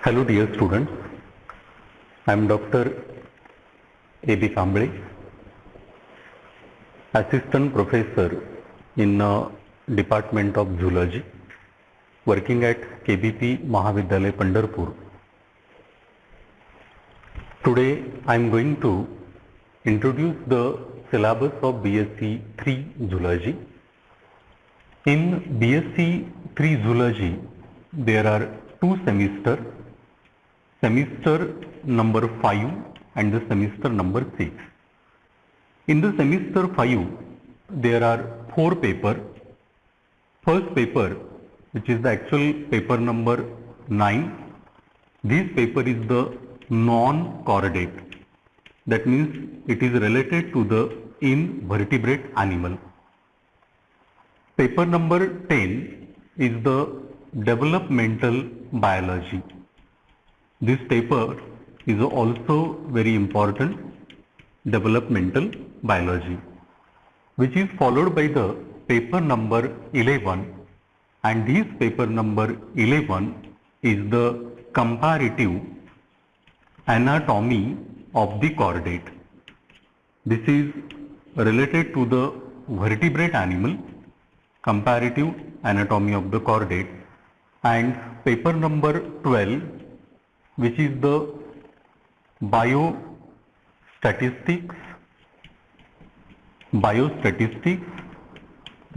Hello dear students, I am Dr. A.B. Kamble, Assistant Professor in Department of Zoology, working at KBP Mahavidyalaya Pandharpur. Today I am going to introduce the syllabus of BSc 3 Zoology. In BSc 3 Zoology, there are two semesters, semester number 5 and the semester number 6. In the semester 5, there are 4 papers. First paper, which is the actual paper number 9, this paper is the non-chordate. That means it is related to the invertebrate animal. Paper number 10 is the developmental biology. This paper is also very important, developmental biology, which is followed by the paper number 11, and this paper number 11 is the comparative anatomy of the chordate. This is related to the vertebrate animal, comparative anatomy of the chordate. And paper number 12, which is the biostatistics,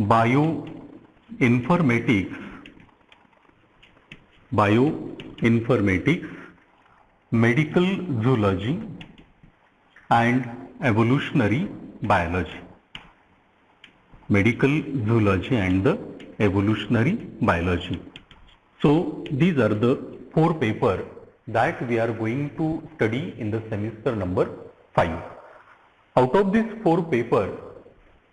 bioinformatics, medical zoology and evolutionary biology. Medical zoology and the evolutionary biology. So these are the 4 papers that we are going to study in the semester number 5. Out of these 4 papers,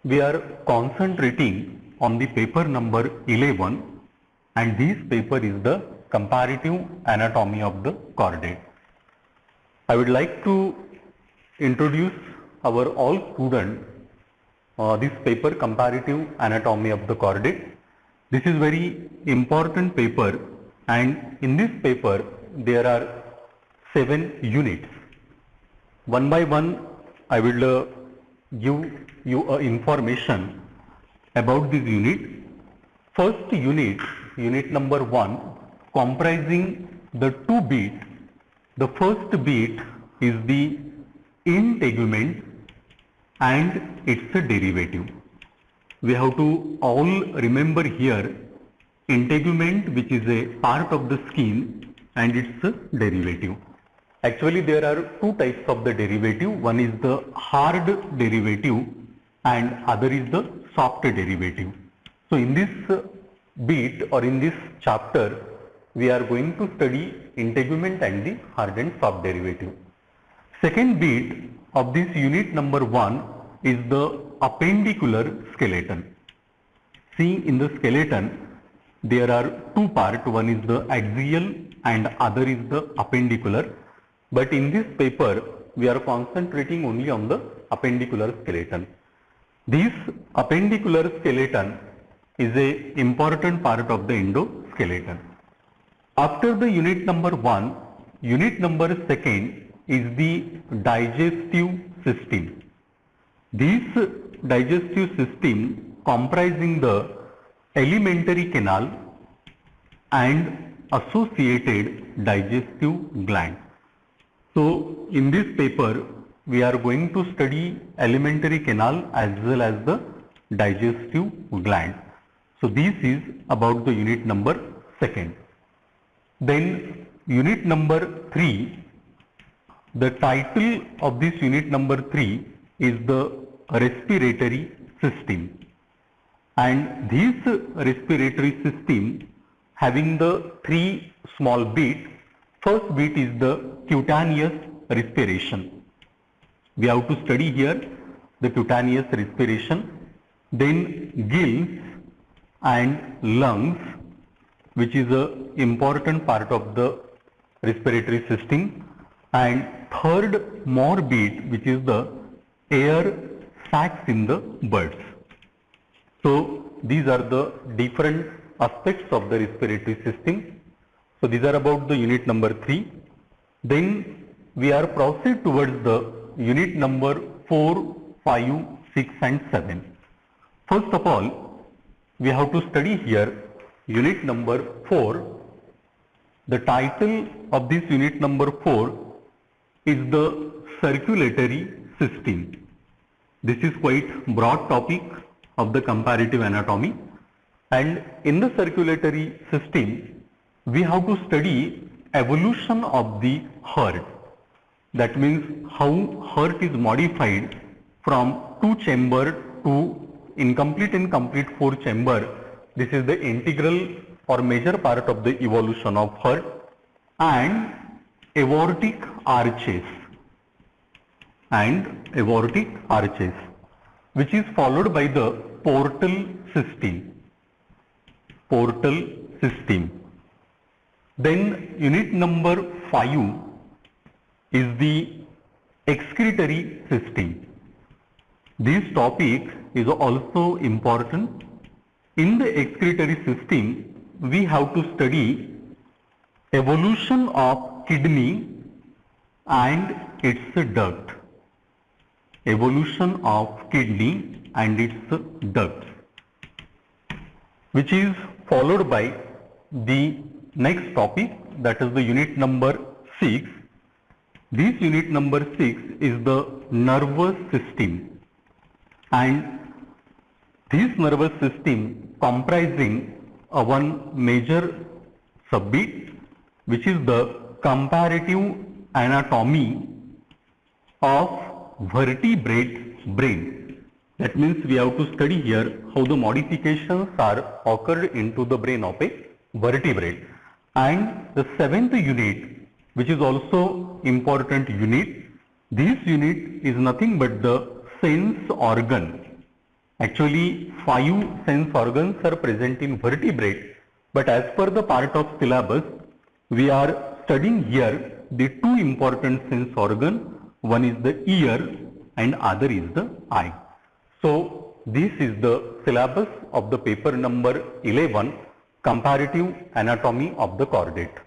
we are concentrating on the paper number 11, and this paper is the comparative anatomy of the chordate. I would like to introduce our all students this paper, comparative anatomy of the chordate. This is very important paper, and in this paper there are 7 units. One by one I will give you information about this unit. First unit, unit number 1, comprising the 2 beats. The first beat is the integument and its a derivative. We have to all remember here integument, which is a part of the skin, and its a derivative. Actually there are 2 types of the derivative. One is the hard derivative and other is the soft derivative. So in this beat or in this chapter, we are going to study integument and the hard and soft derivative. Second beat of this unit number 1 is the appendicular skeleton. See, in the skeleton there are 2 parts. One is the axial and other is the appendicular. But in this paper we are concentrating only on the appendicular skeleton. This appendicular skeleton is a important part of the endoskeleton. After the unit number 1, unit number 2 is the digestive system. This digestive system comprising the alimentary canal and associated digestive gland. So in this paper we are going to study alimentary canal as well as the digestive gland. So this is about the unit number 2. Then unit number 3, the title of this unit number 3 is the respiratory system, and this respiratory system having the 3 small beats. First beat is the cutaneous respiration. We have to study here the cutaneous respiration. Then gills and lungs, which is an important part of the respiratory system. And third more beat, which is the air sacs in the birds. So these are the different aspects of the respiratory system. So these are about the unit number 3. Then we are proceed towards the unit number 4, 5, 6 and 7. First of all, we have to study here unit number 4. The title of this unit number 4 is the circulatory system. This is quite broad topic of the comparative anatomy, and in the circulatory system we have to study evolution of the heart. That means how heart is modified from 2 chamber to incomplete and complete 4 chamber. This is the integral or major part of the evolution of heart. And aortic arches, which is followed by the portal system. Then unit number 5 is the excretory system. This topic is also important. In the excretory system, we have to study evolution of kidney and its duct. Evolution of kidney and its duct, which is followed by the next topic, that is the unit number 6. This unit number 6 is the nervous system, and this nervous system comprising one major subbit, which is the comparative anatomy of vertebrate brain. That means we have to study here how the modifications are occurred into the brain of a vertebrate. And the 7th unit, which is also important unit, this unit is nothing but the sense organ. Actually 5 sense organs are present in vertebrate, but as per the part of syllabus, we are studying here the 2 important sense organ. One is the ear and other is the eye. So this is the syllabus of the paper number 11, comparative anatomy of the chordate.